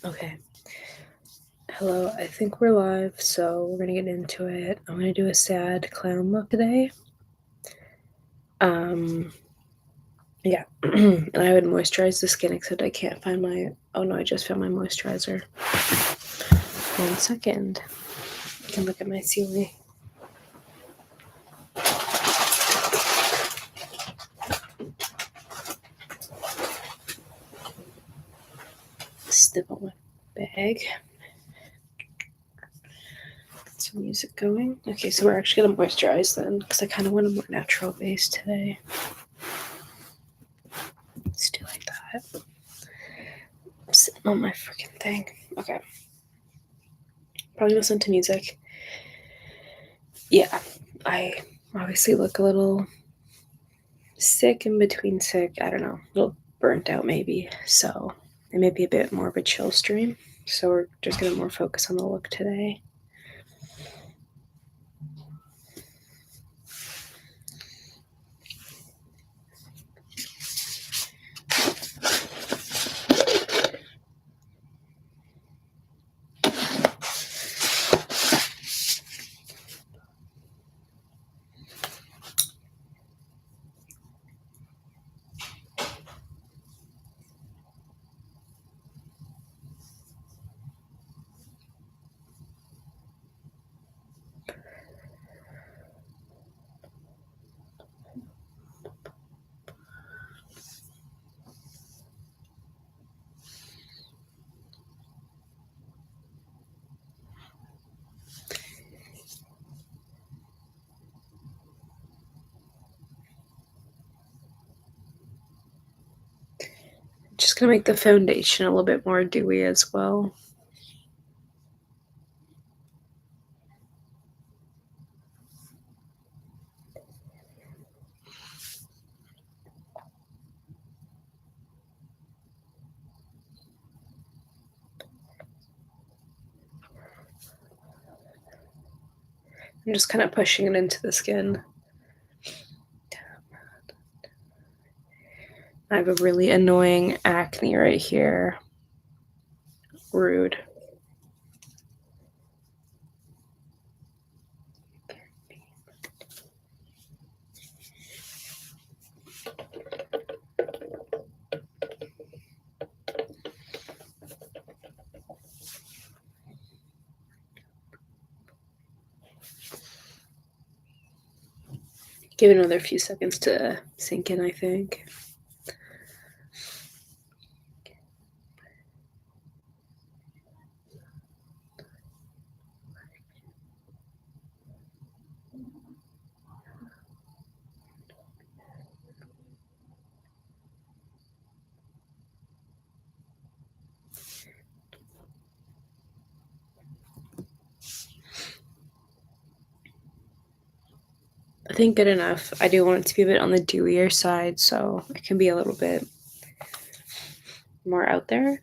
Okay. Hello, I think we're live, so we're gonna get into it. I'm gonna do a sad clown look today. Yeah. And I would moisturize the skin, except I can't find my, oh no, I just found my moisturizer. 1 second. You can look at my ceiling. Snip on my bag. Get some music going. Okay, so we're actually gonna moisturize then, because I kind of want a more natural base today. Let's do like that. I'm sitting on my freaking thing. Okay. Probably listen to music. Yeah, I obviously look a little sick in between sick. I don't know, a little burnt out maybe. So it may be a bit more of a chill stream. So we're just gonna more focus on the look today. Just gonna make the foundation a little bit more dewy as well. I'm just kind of pushing it into the skin. I have a really annoying acne right here. Rude. Give it another few seconds to sink in, I think. I think good enough. I do want it to be a bit on the dewier side, so it can be a little bit more out there.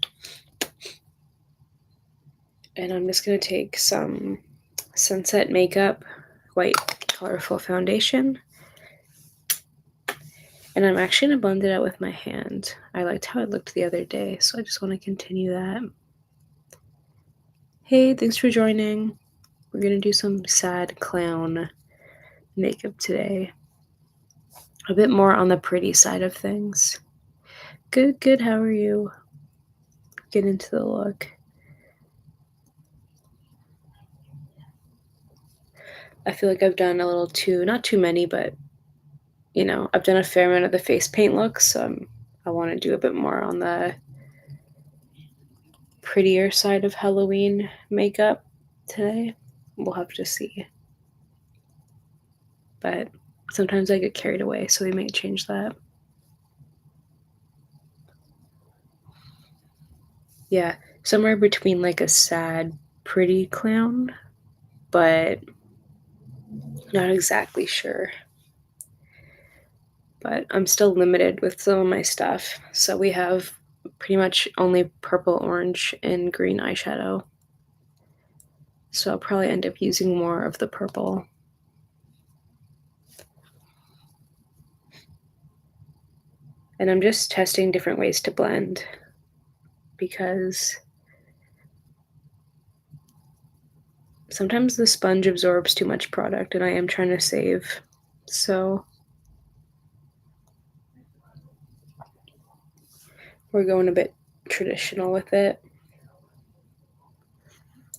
And I'm just going to take some Sunset Makeup White Colorful Foundation. And I'm actually going to blend it out with my hand. I liked how it looked the other day, so I just want to continue that. Hey, thanks for joining. We're going to do some sad clown makeup today. A bit more on the pretty side of things. Good, good. How are you? Get into the look. I feel like I've done a little too, not too many, but you know, I've done a fair amount of the face paint looks. So I want to do a bit more on the prettier side of Halloween makeup today. We'll have to see. But sometimes I get carried away, so we may change that. Yeah, somewhere between like a sad, pretty clown, but not exactly sure. But I'm still limited with some of my stuff. So we have pretty much only purple, orange, and green eyeshadow. So I'll probably end up using more of the purple. And I'm just testing different ways to blend because sometimes the sponge absorbs too much product, and I am trying to save. So we're going a bit traditional with it.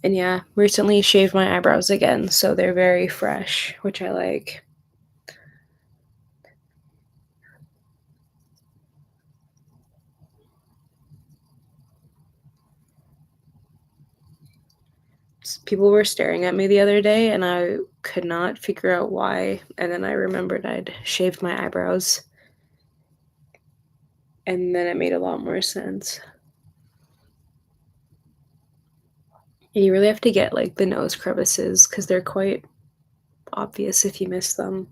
And yeah, recently shaved my eyebrows again, so they're very fresh, which I like. People were staring at me the other day, and I could not figure out why. And then I remembered I'd shaved my eyebrows. And then it made a lot more sense. And you really have to get like the nose crevices because they're quite obvious if you miss them.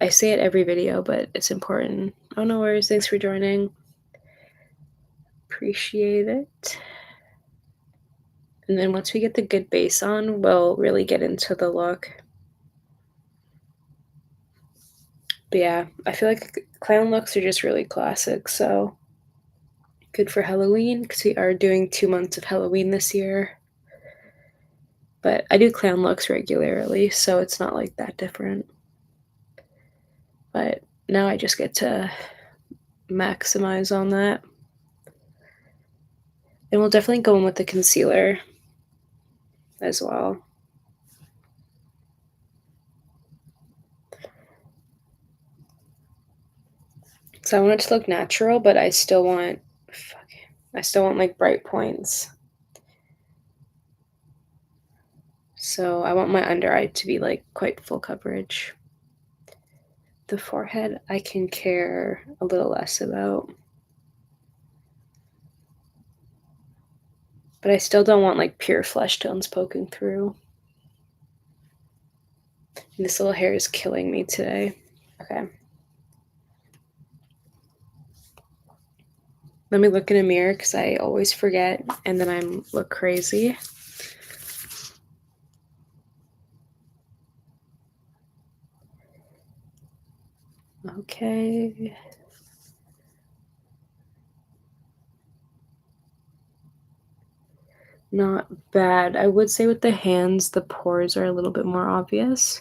I say it every video, but it's important. Oh, no worries. Thanks for joining. Appreciate it. And then once we get the good base on, we'll really get into the look. But yeah, I feel like clown looks are just really classic, so good for Halloween because we are doing 2 months of Halloween this year. But I do clown looks regularly, so it's not like that different. But now I just get to maximize on that. And we'll definitely go in with the concealer as well. So I want it to look natural, but I still want like bright points. So I want my under eye to be like quite full coverage. The forehead I can care a little less about. But I still don't want like pure flesh tones poking through. And this little hair is killing me today. Okay. Let me look in a mirror because I always forget and then I look crazy. Okay. Not bad. I would say with the hands, the pores are a little bit more obvious,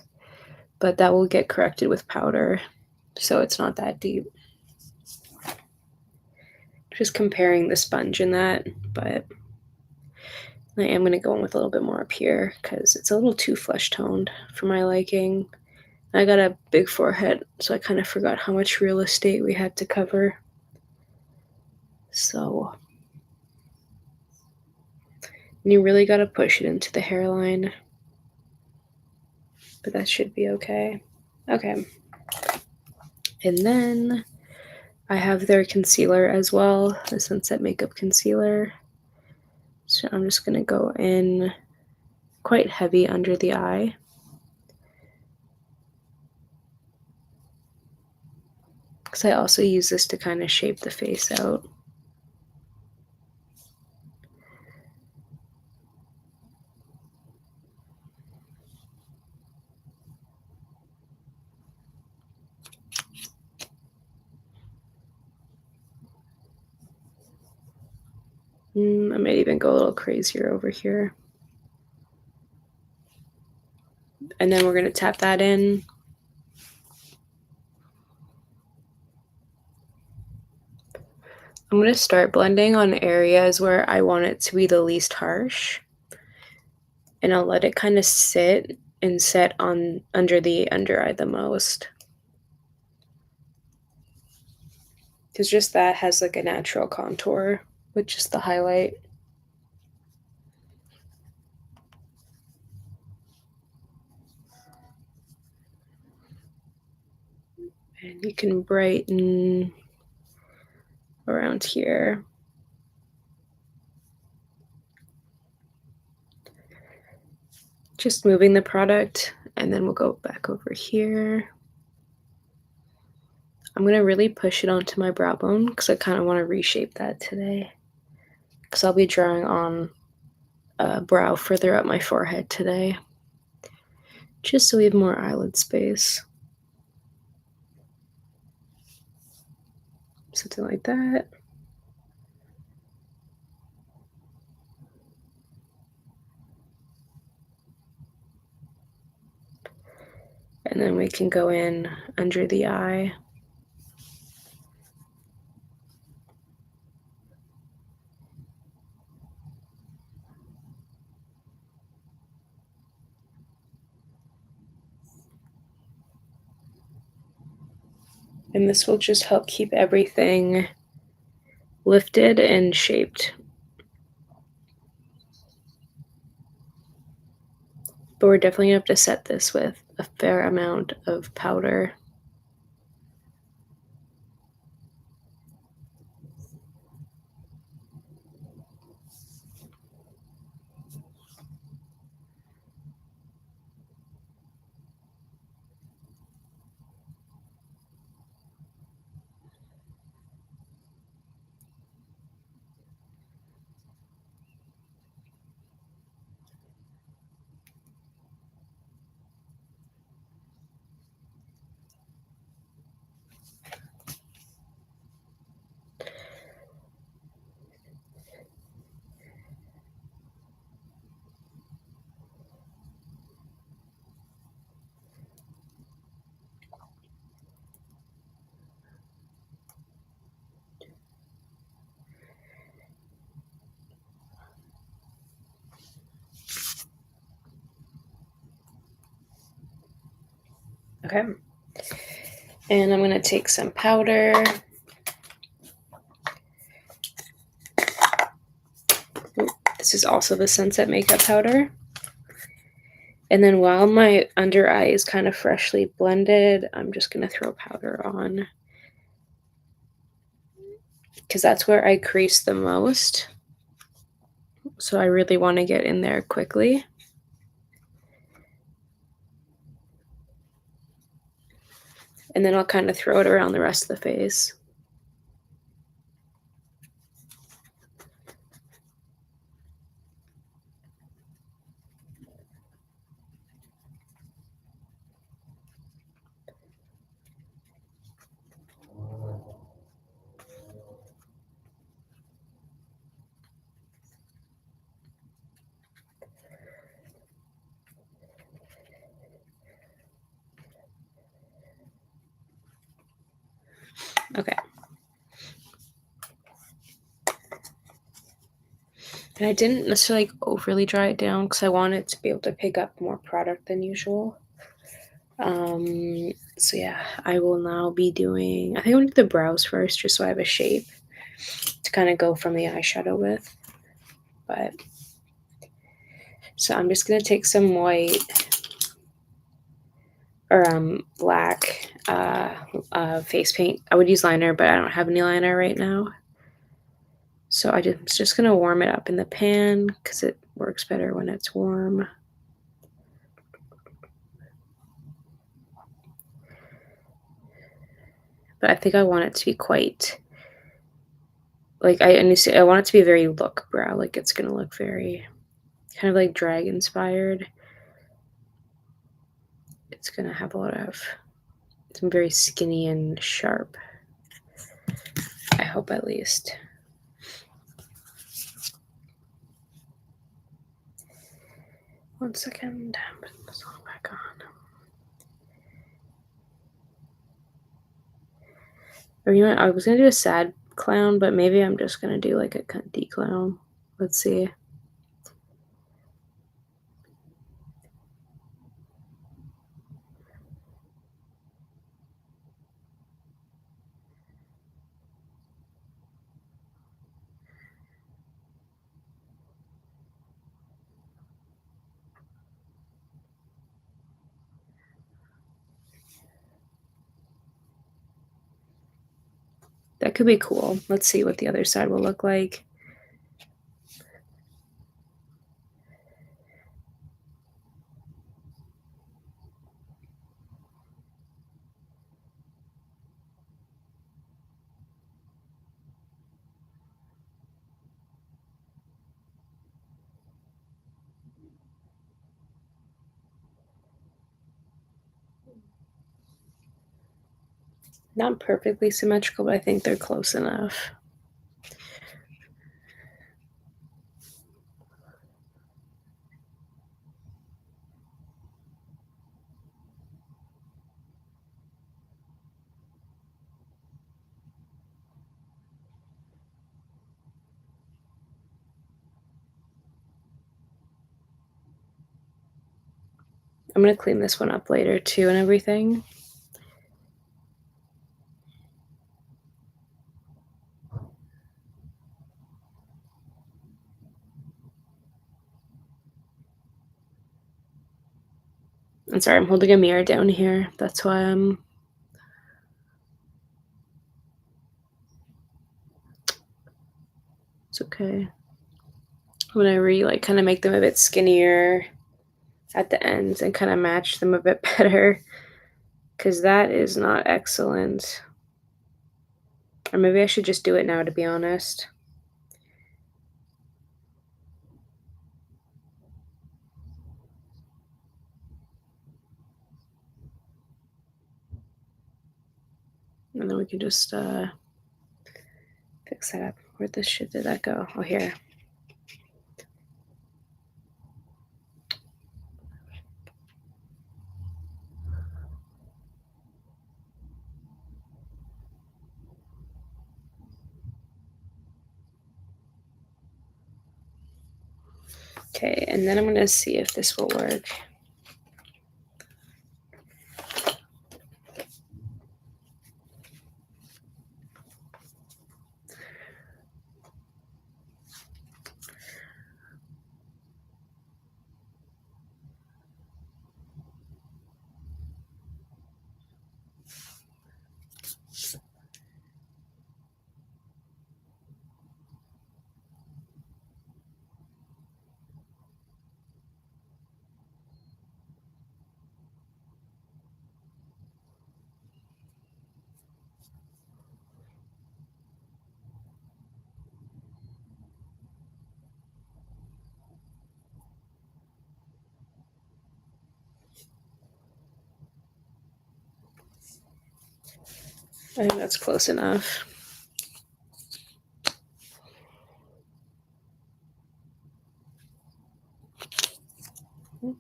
but that will get corrected with powder, so it's not that deep. Just comparing the sponge in that, but I am going to go in with a little bit more up here because it's a little too flesh toned for my liking. I got a big forehead, so I kind of forgot how much real estate we had to cover. So, and you really got to push it into the hairline, but that should be okay. Okay. And then I have their concealer as well, the Sunset Makeup Concealer. So I'm just going to go in quite heavy under the eye. Because I also use this to kind of shape the face out. I might even go a little crazier over here. And then we're going to tap that in. I'm going to start blending on areas where I want it to be the least harsh. And I'll let it kind of sit and set on under the under eye the most. Because just that has like a natural contour with just the highlight. And you can brighten around here. Just moving the product, and then we'll go back over here. I'm going to really push it onto my brow bone because I kind of want to reshape that today. Because I'll be drawing on a brow further up my forehead today. Just so we have more eyelid space. Something like that. And then we can go in under the eye. And this will just help keep everything lifted and shaped. But we're definitely going to have to set this with a fair amount of powder. Okay. And I'm going to take some powder. Ooh, this is also the Sunset Makeup powder. And then while my under eye is kind of freshly blended, I'm just going to throw powder on, because that's where I crease the most. So I really want to get in there quickly. And then I'll kind of throw it around the rest of the face. Okay. And I didn't necessarily like overly dry it down because I wanted to be able to pick up more product than usual. So yeah, I will now be doing, I think I'm gonna do the brows first just so I have a shape to kind of go from the eyeshadow with. But so I'm just gonna take some white or black face paint. I would use liner, but I don't have any liner right now. So I'm just gonna warm it up in the pan because it works better when it's warm. But I think I want it to be quite, like, I want it to be a very look brow, like it's gonna look very kind of like drag inspired. It's gonna have a lot of some very skinny and sharp. I hope, at least. One second, I'm putting this all back on. Or you know what? I was gonna do a sad clown, but maybe I'm just gonna do like a cunty clown. Let's see. That could be cool. Let's see what the other side will look like. Not perfectly symmetrical, but I think they're close enough. I'm going to clean this one up later too and everything. I'm sorry, I'm holding a mirror down here. That's why I'm... It's okay. I'm gonna kind of make them a bit skinnier at the ends and kind of match them a bit better, because that is not excellent. Or maybe I should just do it now, to be honest. And then we can just fix that up. Where the shit did that go? Oh, here. Okay, and then I'm gonna see if this will work. I think that's close enough.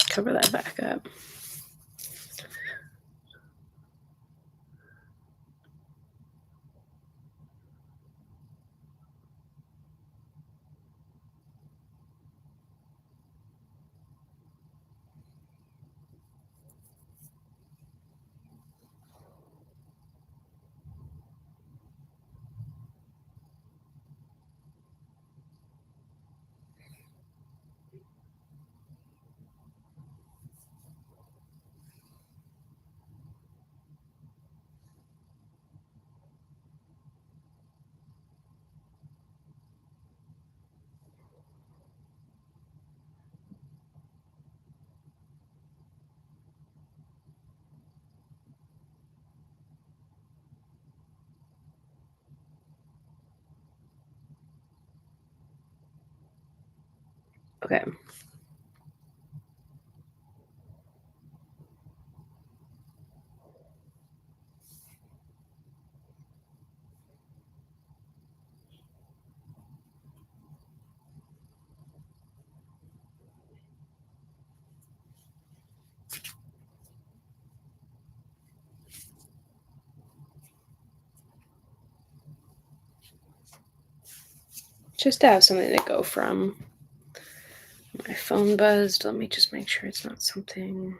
Cover that back up. Okay. Just to have something to go from. My phone buzzed. Let me just make sure it's not something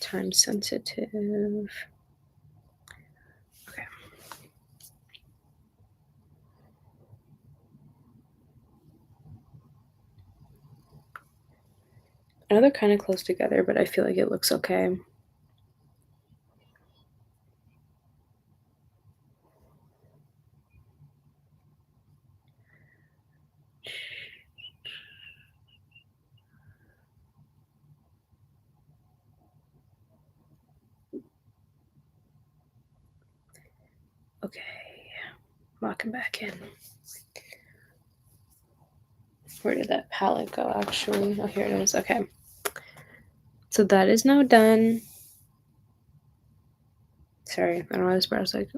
time sensitive. Okay. I know they're kind of close together, but I feel like it looks okay. Okay. Locking back in. Where did that palette go, actually? Oh, here it is. Okay. So that is now done. Sorry, I don't know why this brow's like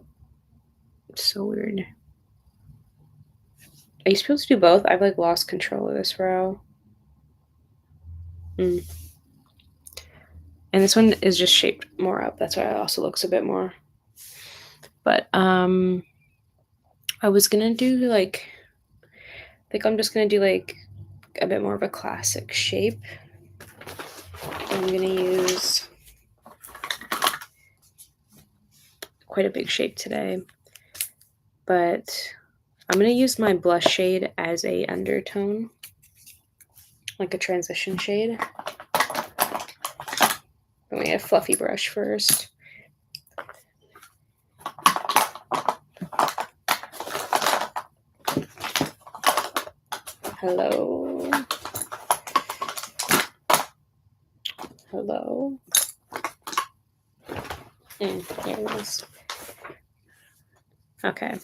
so weird. Are you supposed to do both? I've lost control of this row. And this one is just shaped more up. That's why it also looks a bit more. But I was gonna do I think I'm just gonna do a bit more of a classic shape. And I'm going to use quite a big shape today, but I'm going to use my blush shade as a undertone, like a transition shade. I'm going to get a fluffy brush first. Hello. Hello. There it is. Okay. I'm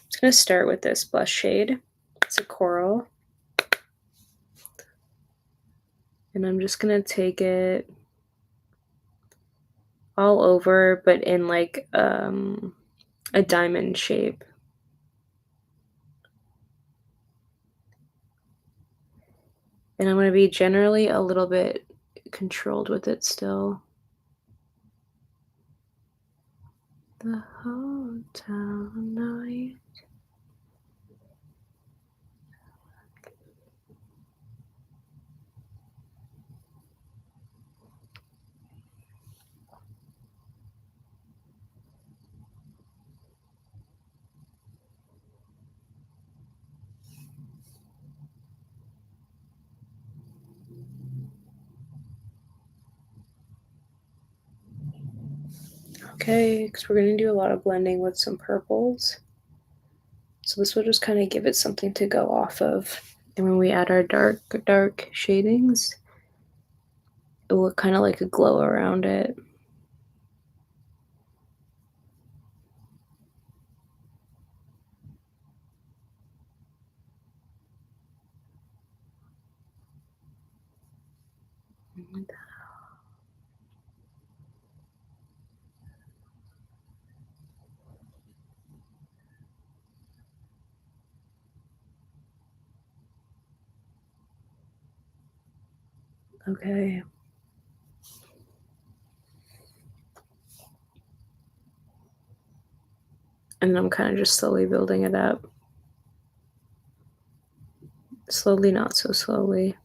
just going to start with this blush shade. It's a coral. And I'm just going to take it all over, but in like a diamond shape. And I'm going to be generally a little bit controlled with it still. The hotel night. Okay, because we're going to do a lot of blending with some purples. So this will just kind of give it something to go off of. And when we add our dark shadings, it will look kind of like a glow around it. Okay. And I'm kind of just slowly building it up. Slowly, not so slowly.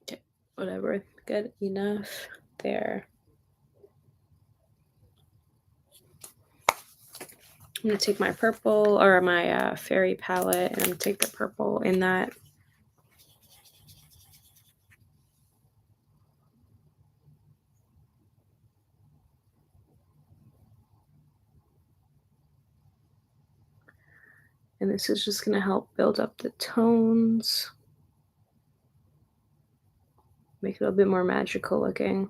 Okay, whatever. Good enough there. I'm going to take my purple, or my fairy palette, and I'm going to take the purple in that. And this is just going to help build up the tones. Make it a bit more magical looking.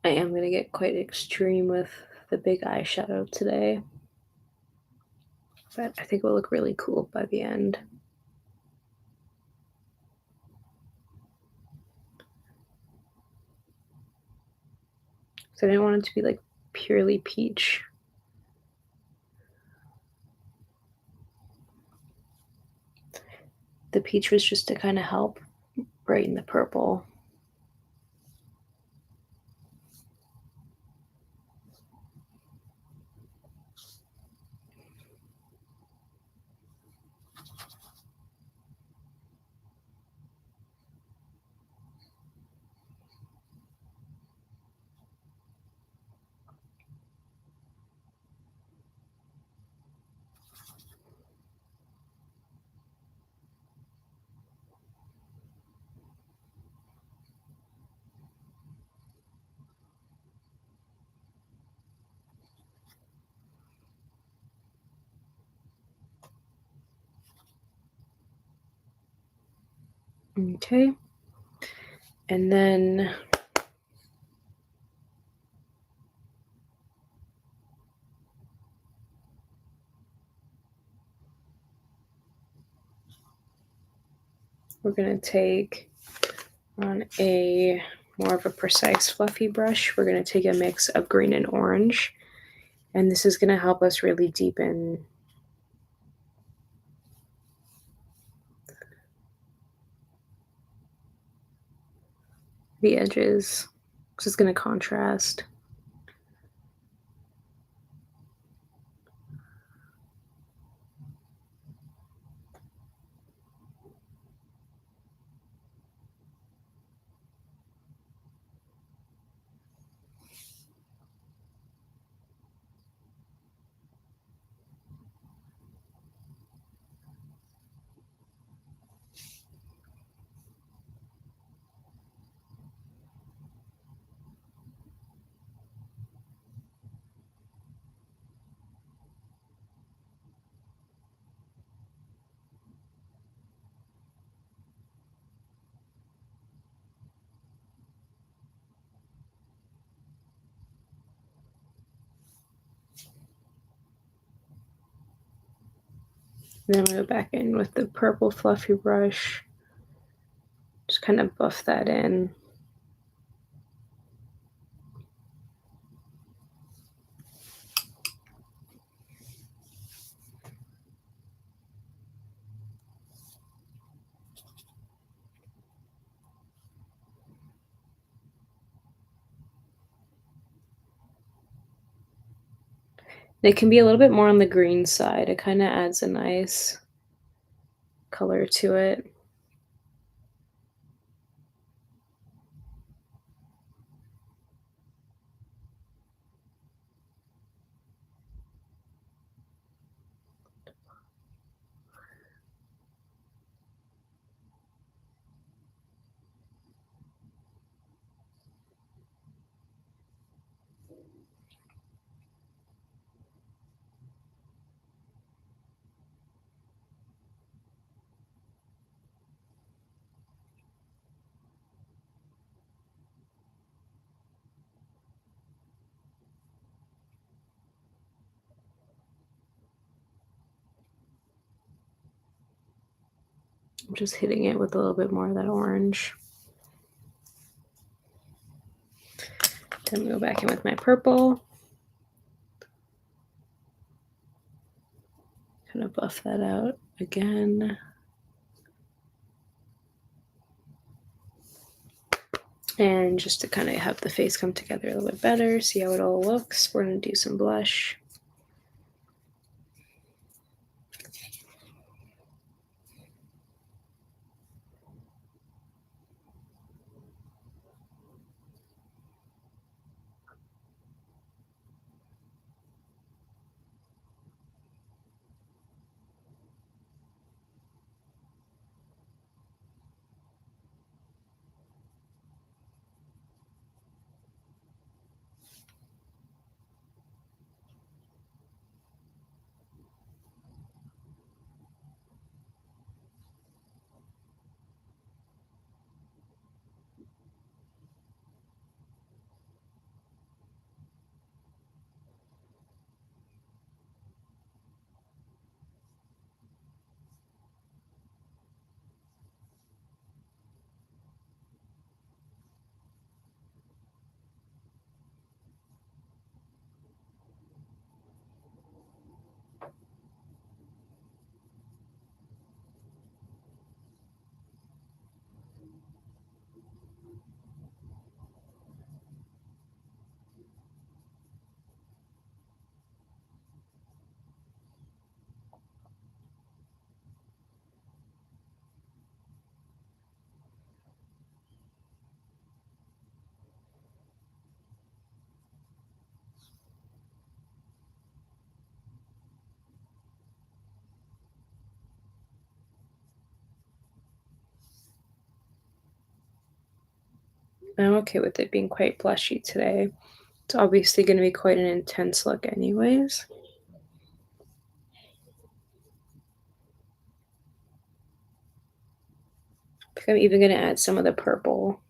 I am going to get quite extreme with the big eyeshadow today. But I think it will look really cool by the end. So I didn't want it to be like purely peach. The peach was just to kind of help brighten the purple. Okay. And then we're going to take on a more of a precise fluffy brush. We're going to take a mix of green and orange. And this is going to help us really deepen the edges, because it's going to contrast. Then we'll go back in with the purple fluffy brush. Just kind of buff that in. It can be a little bit more on the green side. It kind of adds a nice color to it. I'm just hitting it with a little bit more of that orange. Then go back in with my purple. Kind of buff that out again. And just to kind of have the face come together a little bit better, see how it all looks, we're going to do some blush. I'm okay with it being quite blushy today. It's obviously going to be quite an intense look anyways. think I'm even going to add some of the purple.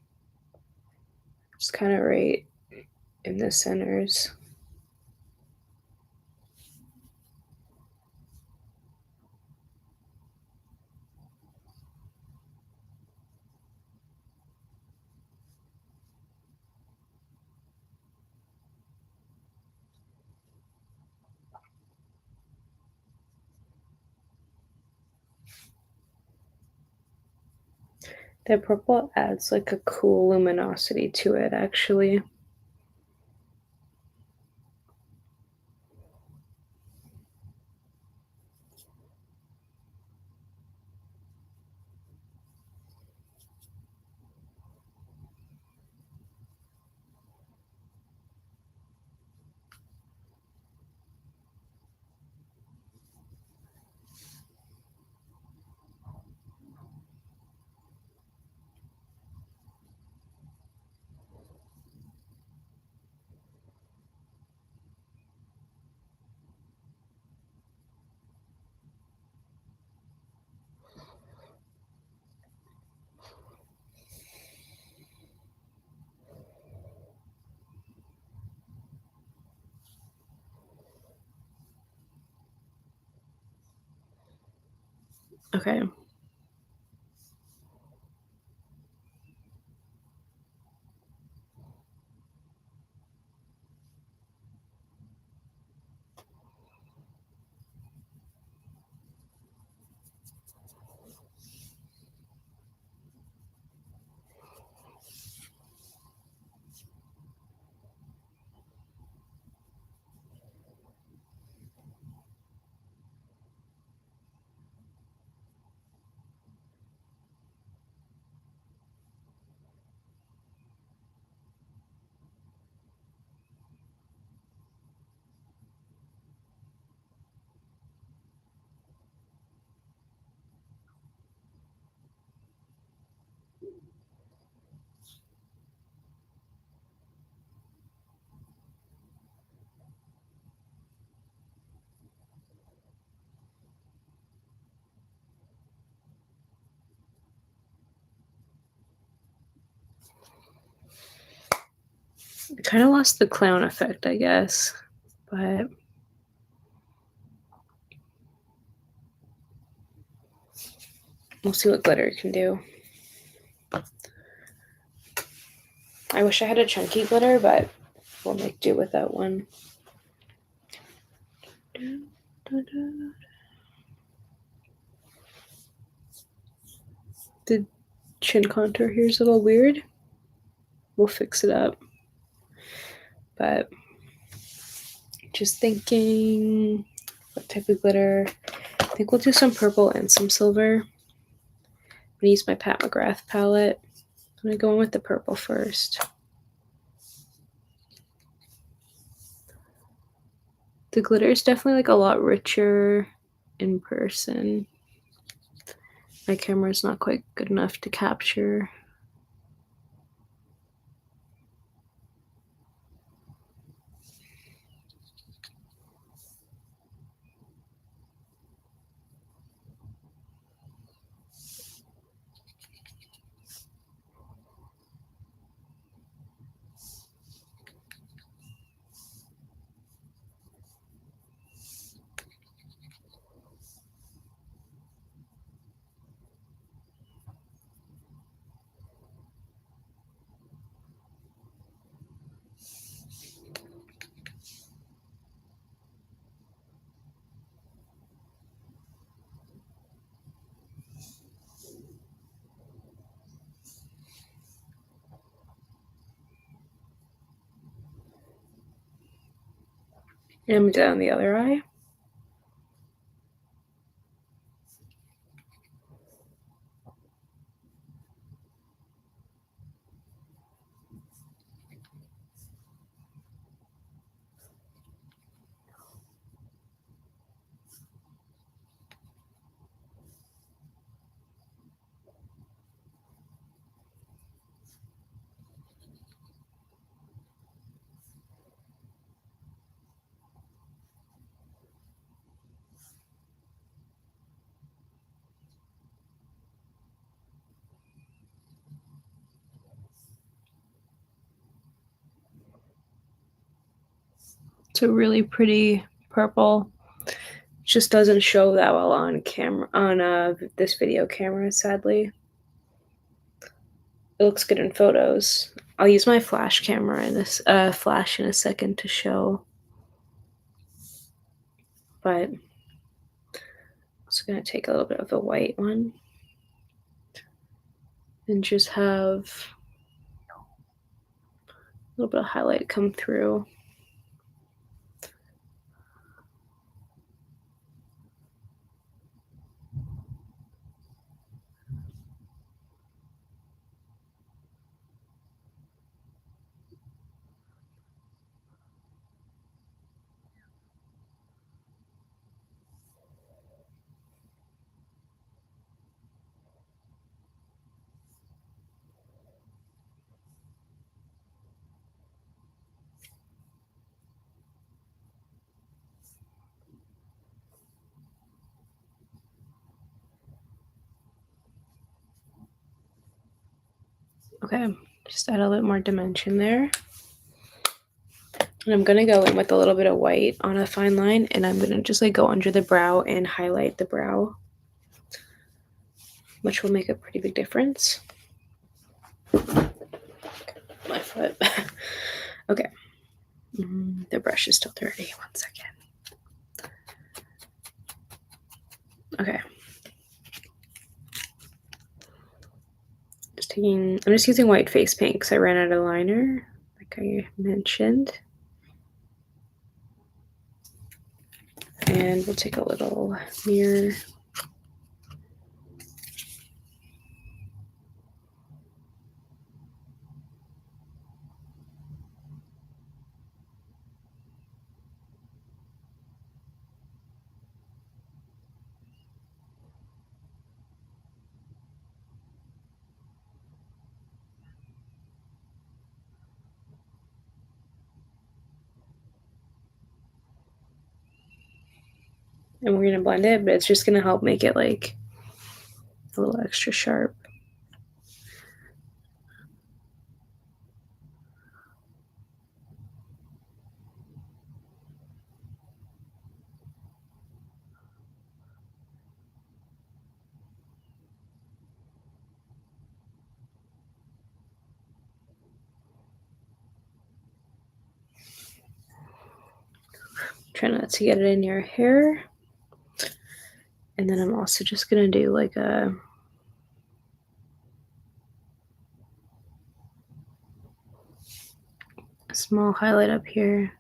Just kind of right in the centers. The purple adds like a cool luminosity to it, actually. Okay. I kind of lost the clown effect, I guess, but we'll see what glitter can do. I wish I had a chunky glitter, but we'll make do with that one. The chin contour here is a little weird. We'll fix it up. But just thinking what type of glitter. I think we'll do some purple and some silver. I'm gonna use my Pat McGrath palette. I'm gonna go in with the purple first. The glitter is definitely like a lot richer in person. My camera's not quite good enough to capture. And down the other eye. It's a really pretty purple. Just doesn't show that well on camera, on this video camera, sadly. It looks good in photos. I'll use my flash camera in this flash in a second to show. But I'm also gonna take a little bit of the white one and just have a little bit of highlight come through. Okay, just add a little more dimension there. And I'm gonna go in with a little bit of white on a fine line, and I'm gonna just like go under the brow and highlight the brow, which will make a pretty big difference. My foot. Okay. The brush is still dirty. 1 second. Okay. I'm just using white face paint because I ran out of liner, like I mentioned. And we'll take a little mirror. And we're gonna blend it, but it's just gonna help make it like a little extra sharp. Try not to get it in your hair. And then I'm also just gonna do like a small highlight up here.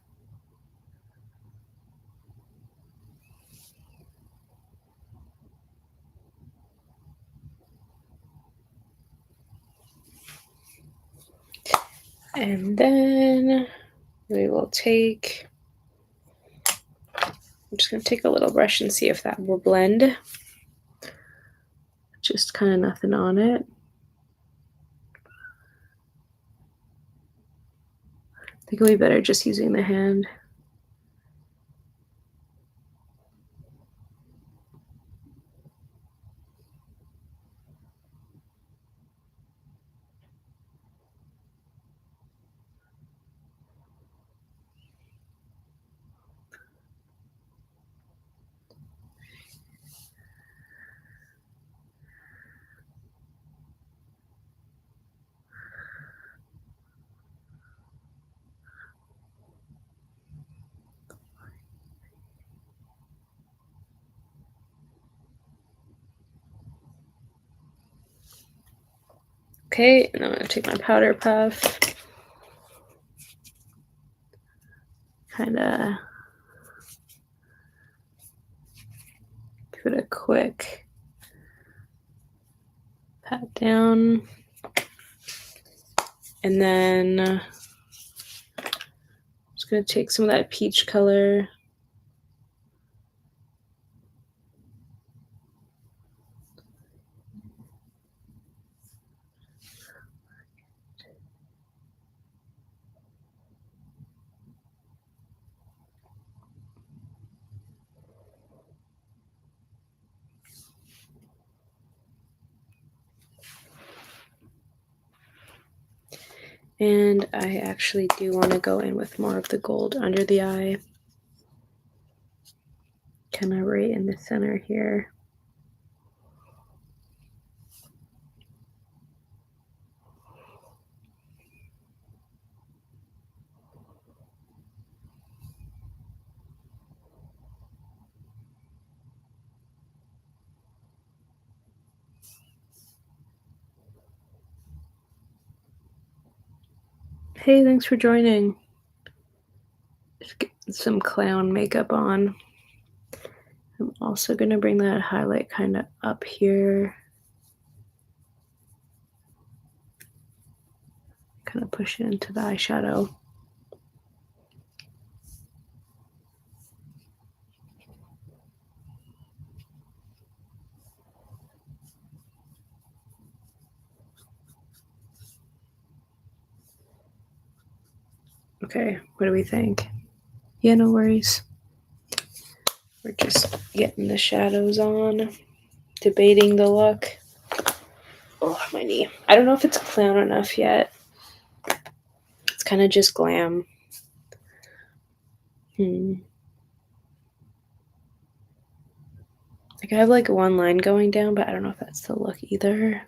And then we will take, I'm just gonna take a little brush and see if that will blend. Just kind of nothing on it. I think it'll be better just using the hand. Okay, and I'm gonna take my powder puff. Kind of give it a quick pat down. And then I'm just gonna take some of that peach color. And I actually do want to go in with more of the gold under the eye. kind of right in the center here. Hey, thanks for joining. Just get some clown makeup on. I'm also going to bring that highlight kind of up here. Kind of push it into the eyeshadow. Okay, what do we think? Yeah, no worries. We're just getting the shadows on, debating the look. Oh, my knee. I don't know if it's clown enough yet. It's kind of just glam. Like I have like one line going down, but I don't know if that's the look either.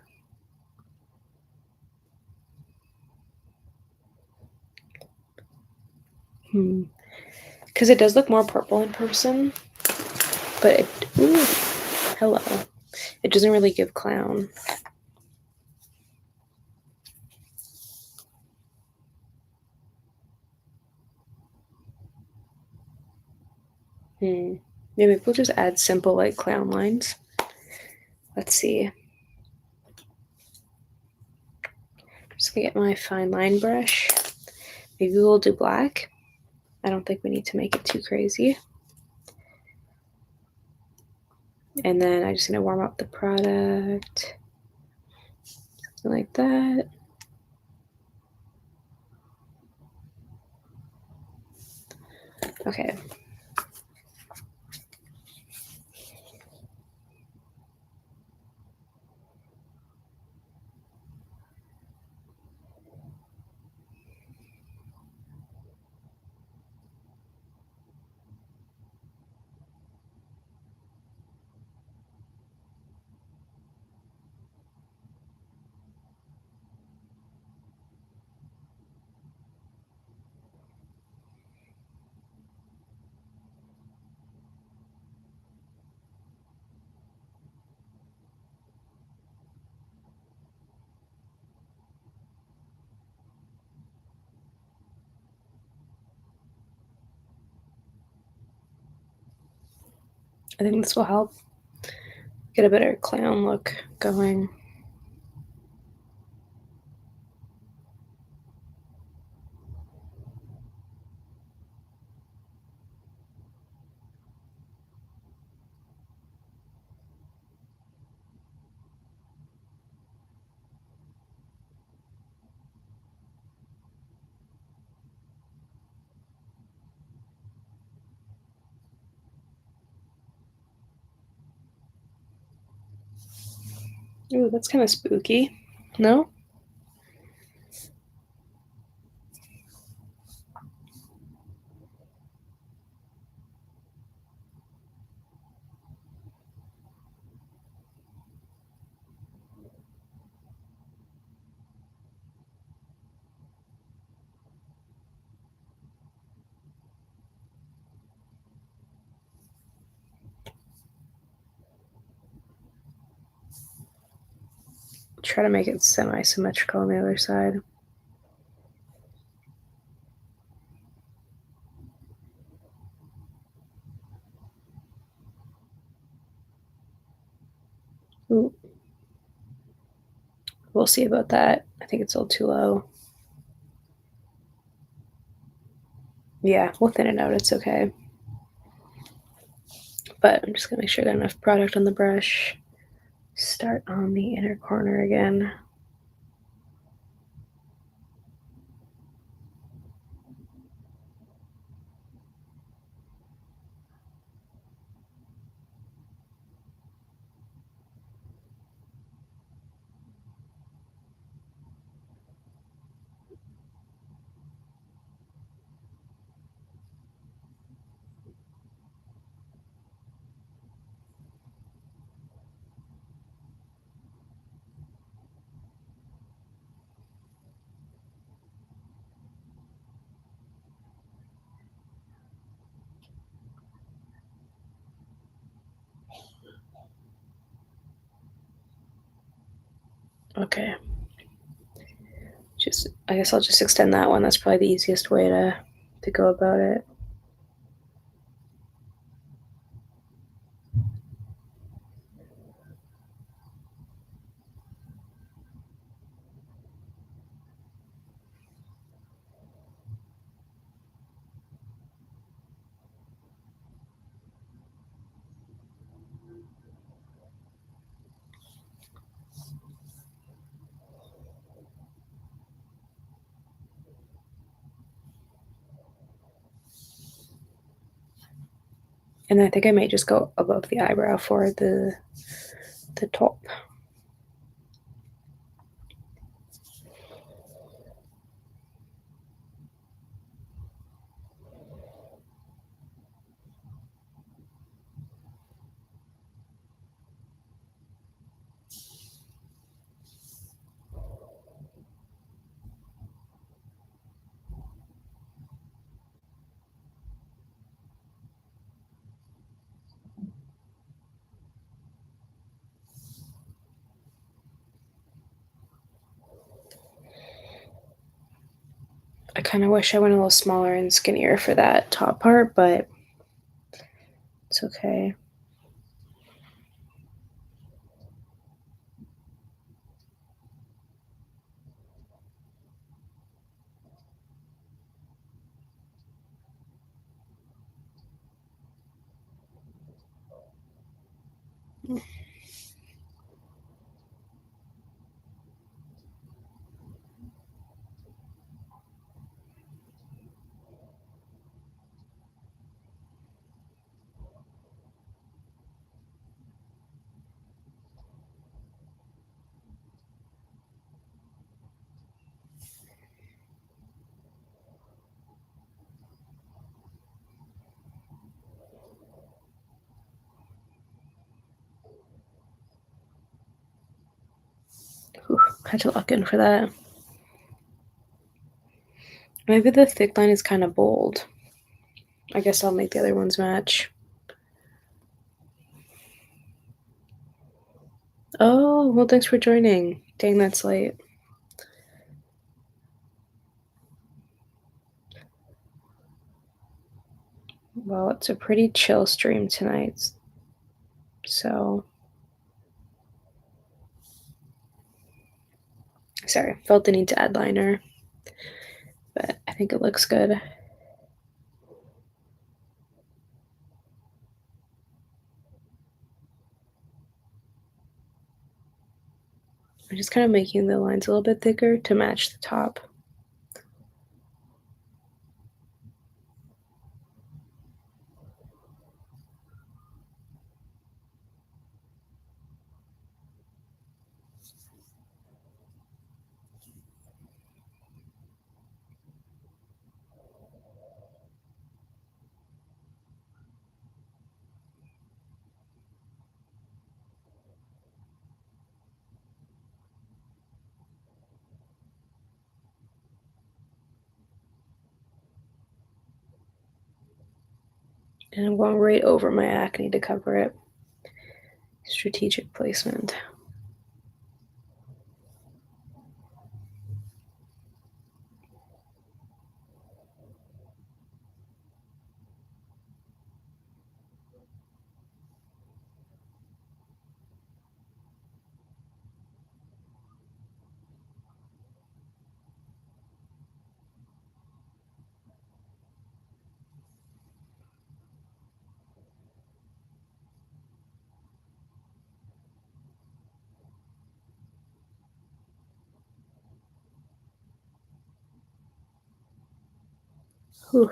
Because it does look more purple in person, but it, ooh, hello. It doesn't really give clown. Maybe we'll just add simple like clown lines. Let's see. Just gonna get my fine line brush. Maybe we'll do black. I don't think we need to make it too crazy. And then I'm just gonna warm up the product. Something like that. Okay. I think this will help get a better clown look going. Ooh, that's kind of spooky. No? Try to make it semi-symmetrical on the other side. Ooh. We'll see about that. I think it's a little too low. Yeah, we'll thin it out. It's okay. But I'm just going to make sure I got enough product on the brush. Start on the inner corner again. Okay. I guess I'll just extend that one. That's probably the easiest way to go about it. And I think I may just go above the eyebrow for the top. I kind of wish I went a little smaller and skinnier for that top part, but it's okay. Whew, had to lock in for that. Maybe the thick line is kind of bold. I guess I'll make the other ones match. Oh, well, thanks for joining. Dang, that's late. Well, it's a pretty chill stream tonight. So, sorry, felt the need to add liner, but I think it looks good. I'm just kind of making the lines a little bit thicker to match the top. And I'm going right over my acne to cover it. Strategic placement. Whew.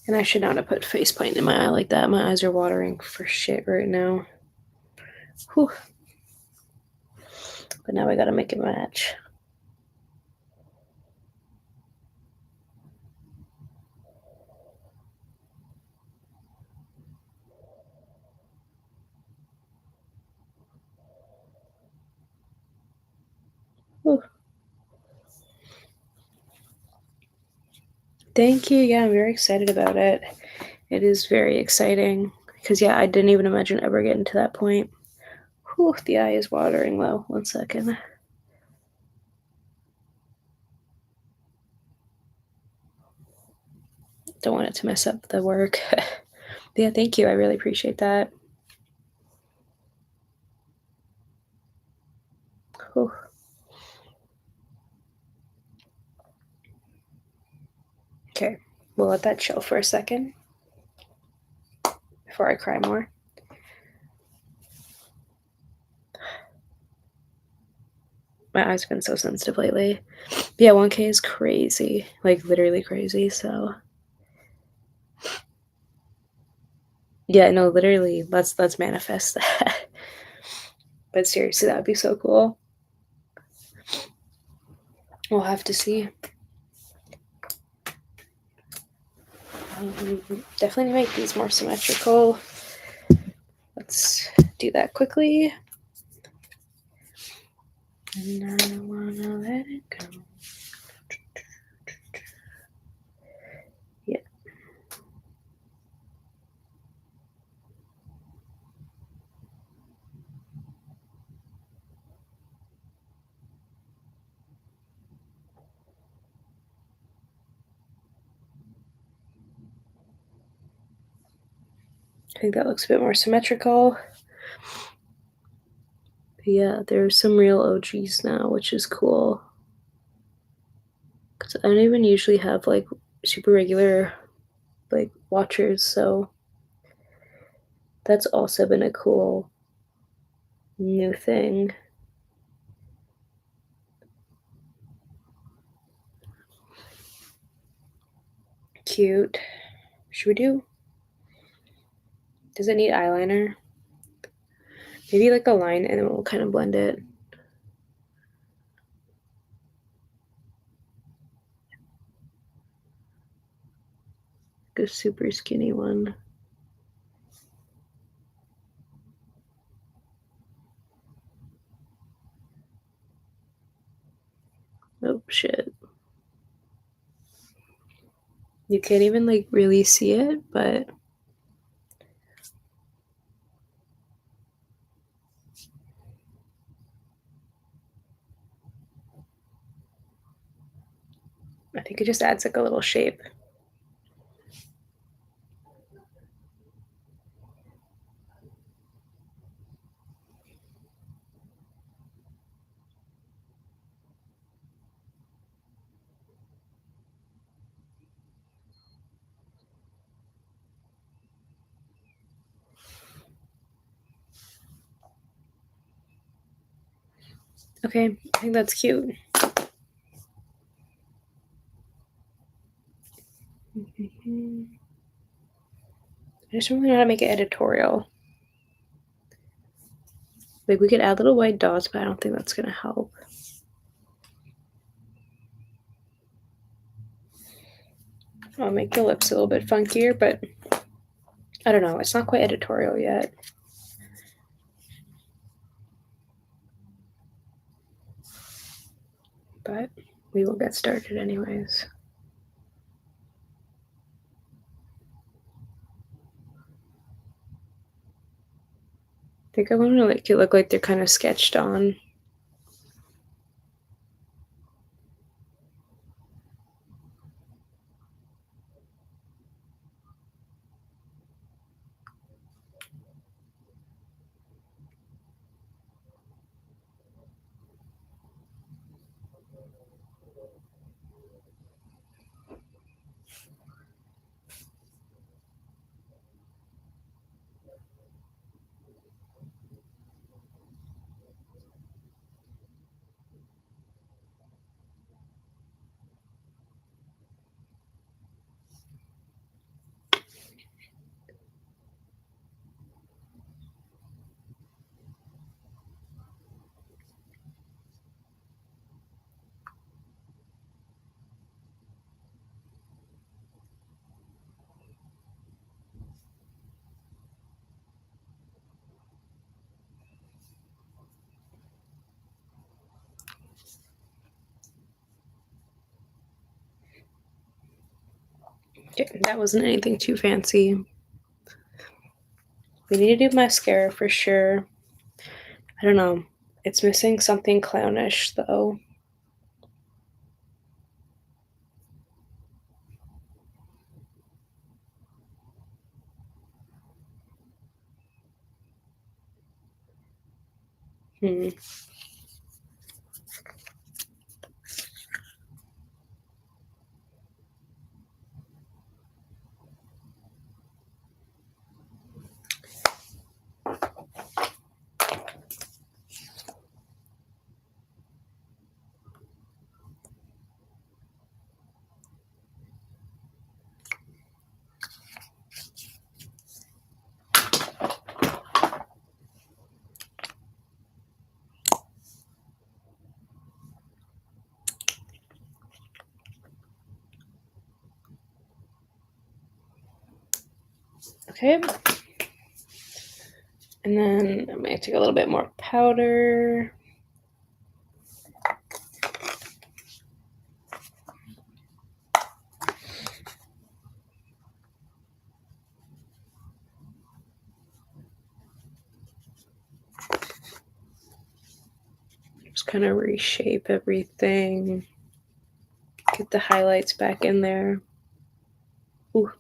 And I should not have put face paint in my eye like that. My eyes are watering for shit right now. Whew. But now I gotta make it match. Whew. Thank you. Yeah, I'm very excited about it. It is very exciting because, yeah, I didn't even imagine ever getting to that point. Whew, the eye is watering low. 1 second. Don't want it to mess up the work. Yeah, thank you. I really appreciate that. Whew. Okay, we'll let that chill for a second before I cry more. My eyes have been so sensitive lately. But yeah, 1K is crazy. Like, literally crazy, so. Yeah, no, literally, let's manifest that. But seriously, that would be so cool. We'll have to see. Definitely need to make these more symmetrical. Let's do that quickly. And I wanna let it go. Yeah. I think that looks a bit more symmetrical. But yeah, there's some real OGs now, which is cool. Because I don't even usually have like super regular like watchers, so that's also been a cool new thing. Cute. Should we do? Does it need eyeliner? Maybe like a line and then we'll kind of blend it. Like a super skinny one. Oh shit. You can't even like really see it, but I think it just adds like a little shape. Okay, I think that's cute. I just don't really know how to make it editorial. Like we could add little white dots, but I don't think that's gonna help. I'll make the lips a little bit funkier, but I don't know. It's not quite editorial yet. But we will get started anyways. I think I want to make it look like they're kind of sketched on. Okay, that wasn't anything too fancy. We need to do mascara for sure. I don't know. It's missing something clownish, though. Hmm. Okay. And then I'm going to take a little bit more powder. Just kind of reshape everything. Get the highlights back in there. Ooh.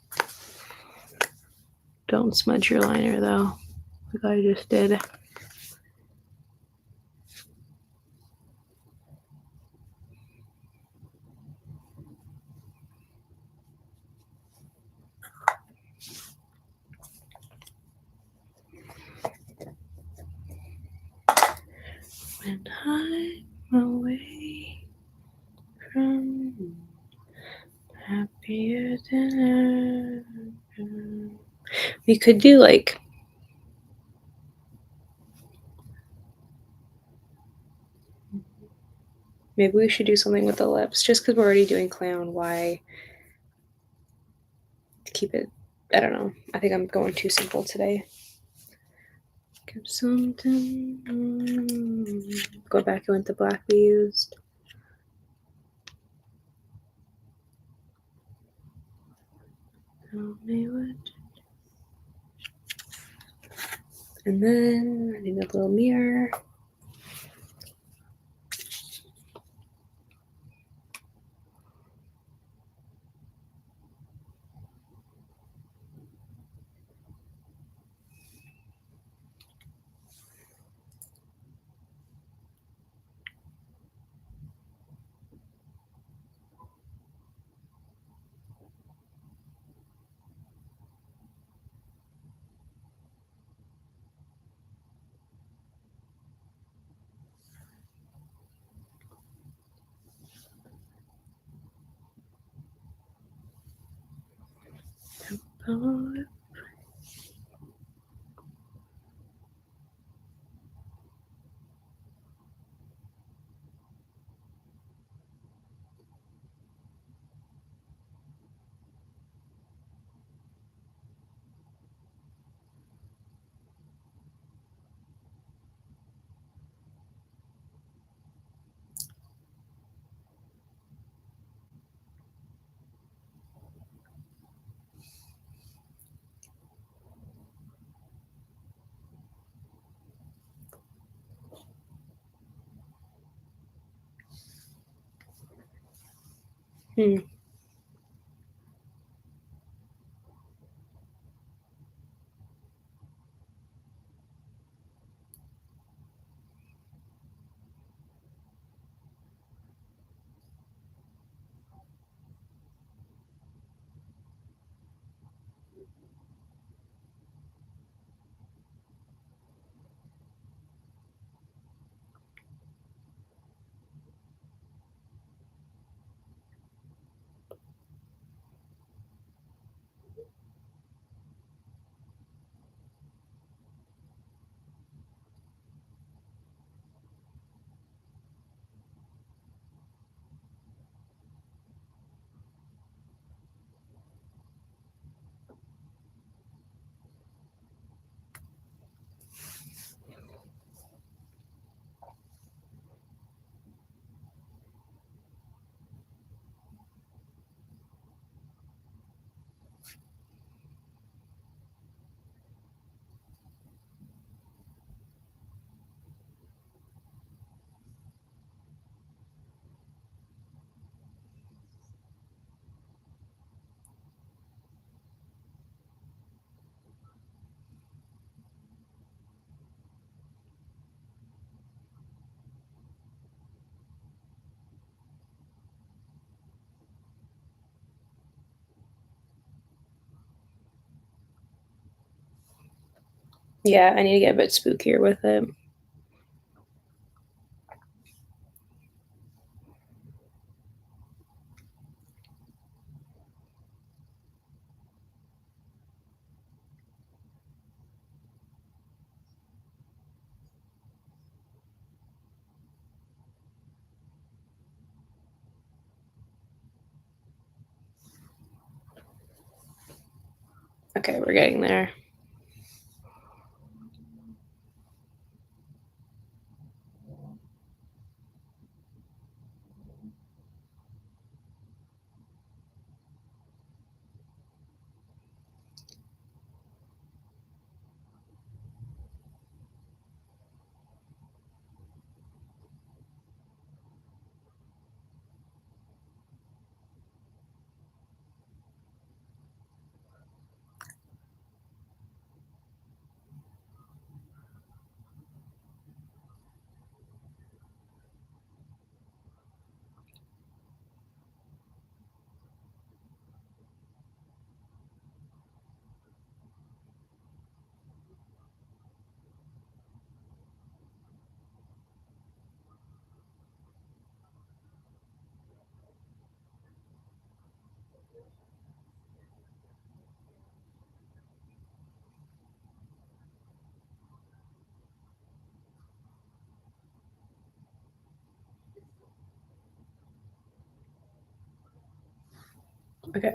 Don't smudge your liner, though, like I just did. When I'm away from happier than ever. We could do like maybe we should do something with the lips just because we're already doing clown. Why keep it? I don't know. I think I'm going too simple today. Give something. Go back and with the black we used. Tell me what. And then I need a little mirror. Oh, hmm. Yeah, I need to get a bit spookier with it. Okay, we're getting there. Okay.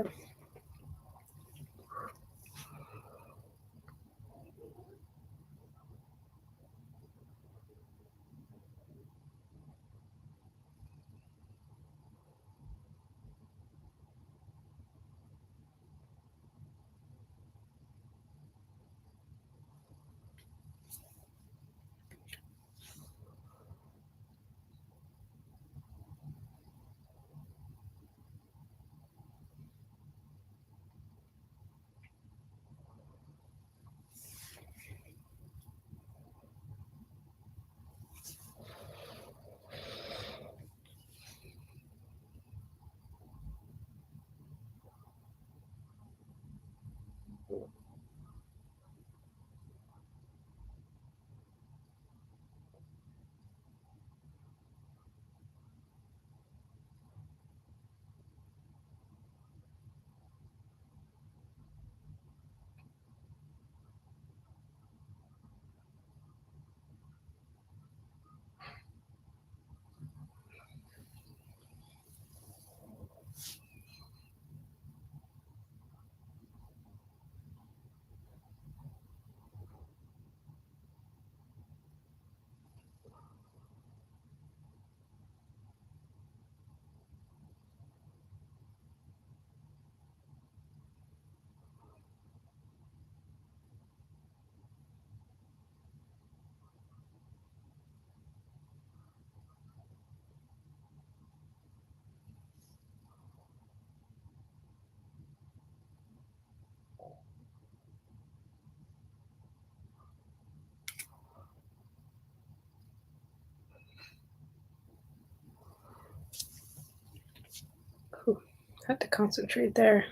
Whew. Had to concentrate there.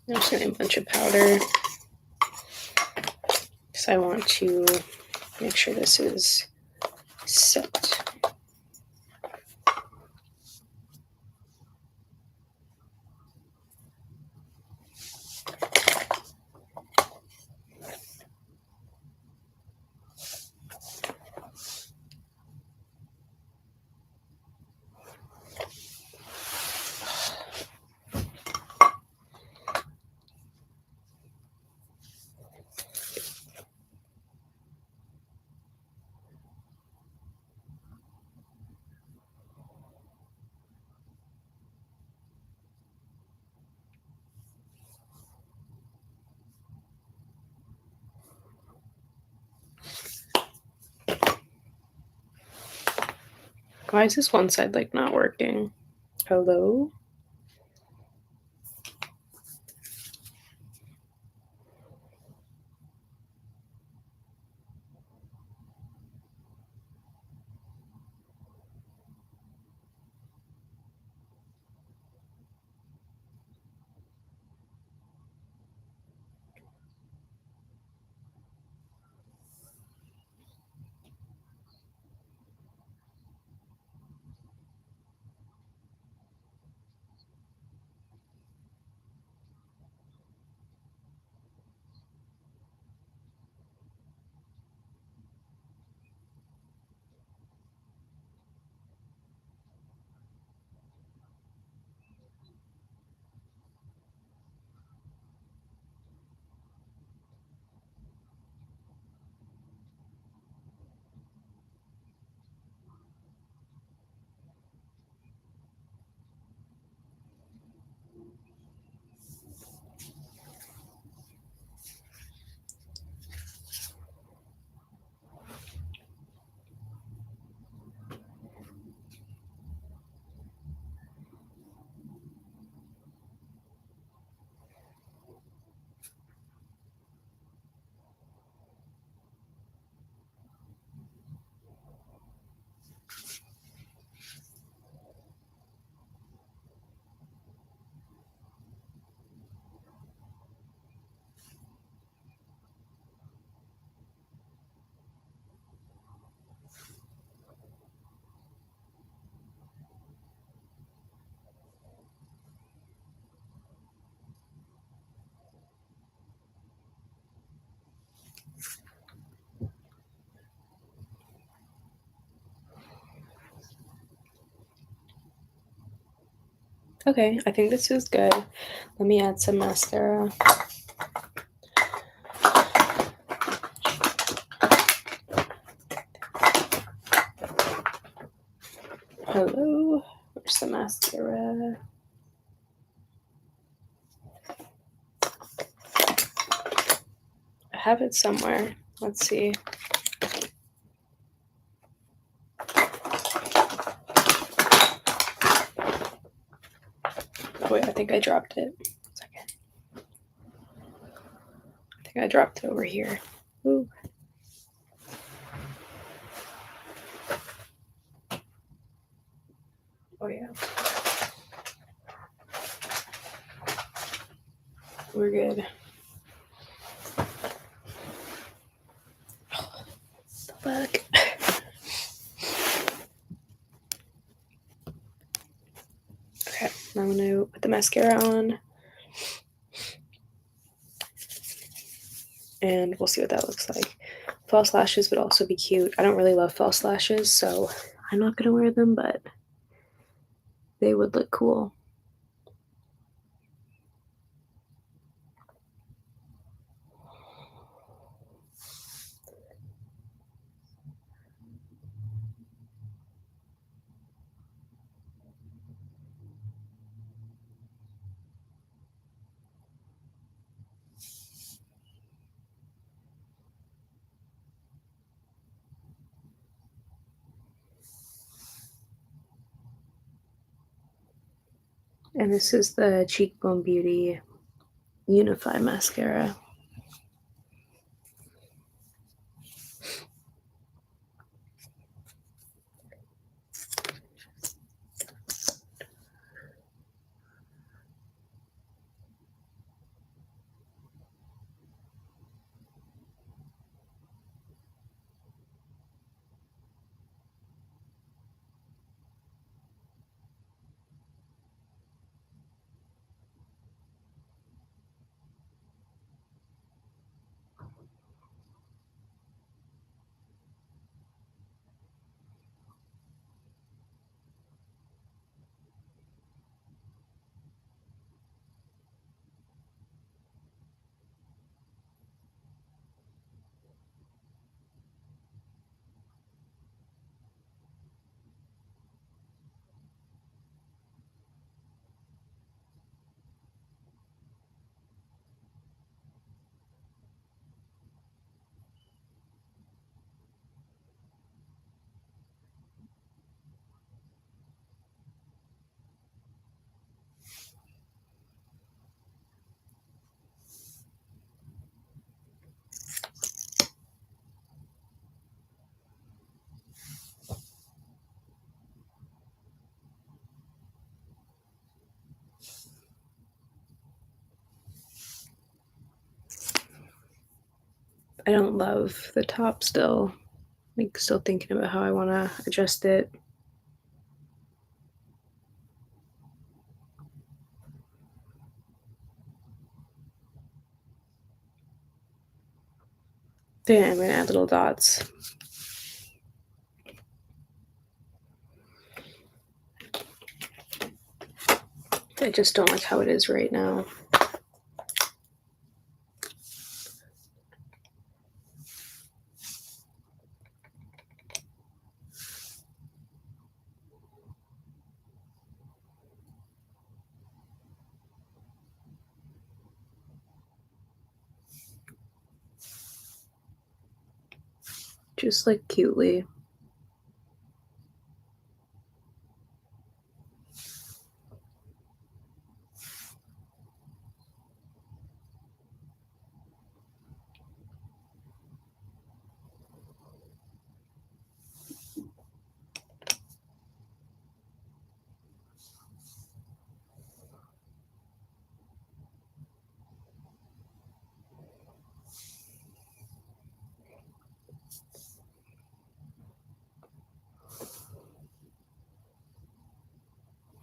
I'm just gonna add a bunch of powder because I want to make sure this is set. Why is this one side like not working? Hello? Okay, I think this is good. Let me add some mascara. Hello, where's the mascara? I have it somewhere. Let's see. Oh wait, I think I dropped it. Second. I think I dropped it over here. Ooh. Oh yeah. We're good. The fuck. Okay, I'm gonna put the mascara on. And we'll see what that looks like. False lashes would also be cute. I don't really love false lashes, so I'm not gonna wear them, but they would look cool. And this is the Cheekbone Beauty Unify Mascara. I don't love the top still. I'm still thinking about how I want to adjust it. Then I'm going to add little dots. I just don't like how it is right now. Just like cutely.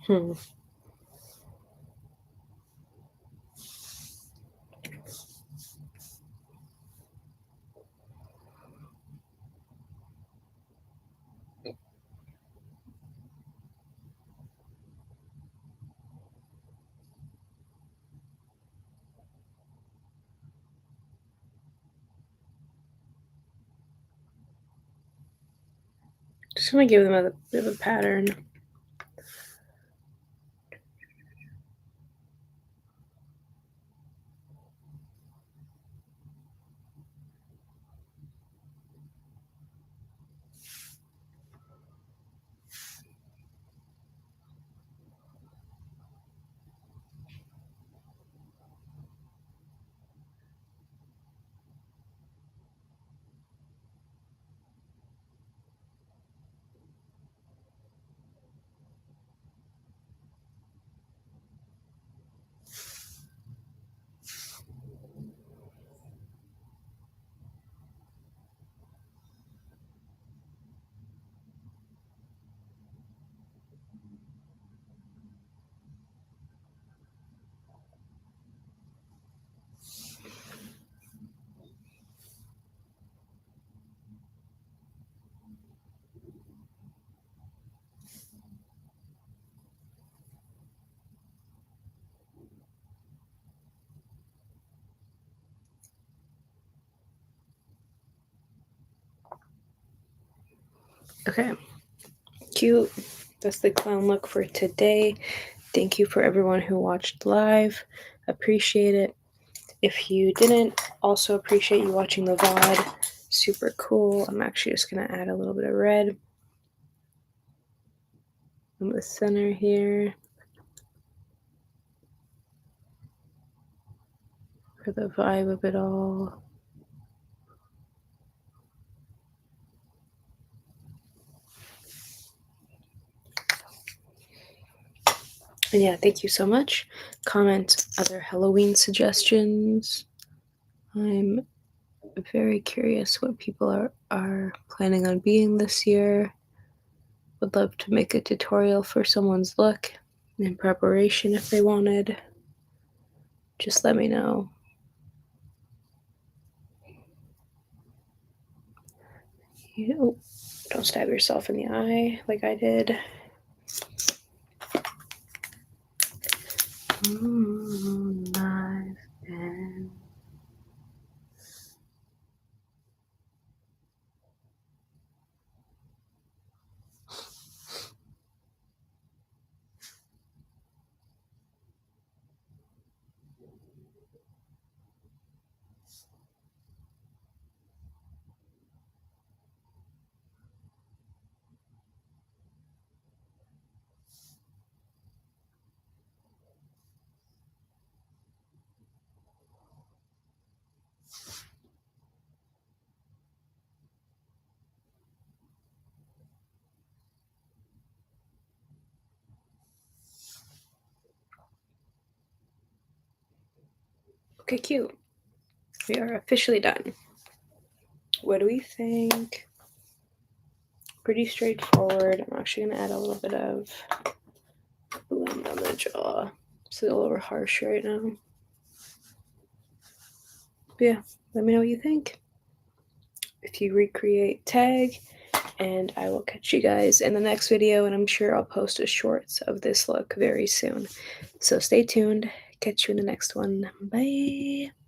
Hmm. Just gonna give them a bit of a pattern. Okay, cute. That's the clown look for today. Thank you for everyone who watched live. Appreciate it. If you didn't, also appreciate you watching the VOD. Super cool. I'm actually just going to add a little bit of red in the center here for the vibe of it all. And yeah, thank you so much. Comment other Halloween suggestions. I'm very curious what people are planning on being this year. Would love to make a tutorial for someone's look in preparation if they wanted. Just let me know. Don't stab yourself in the eye like I did. Okay, cute. We are officially done. What do we think? Pretty straightforward. I'm actually going to add a little bit of blend on the jaw. It's a little harsh right now. But yeah, let me know what you think. If you recreate, tag, and I will catch you guys in the next video, and I'm sure I'll post a shorts of this look very soon. So stay tuned. Catch you in the next one. Bye.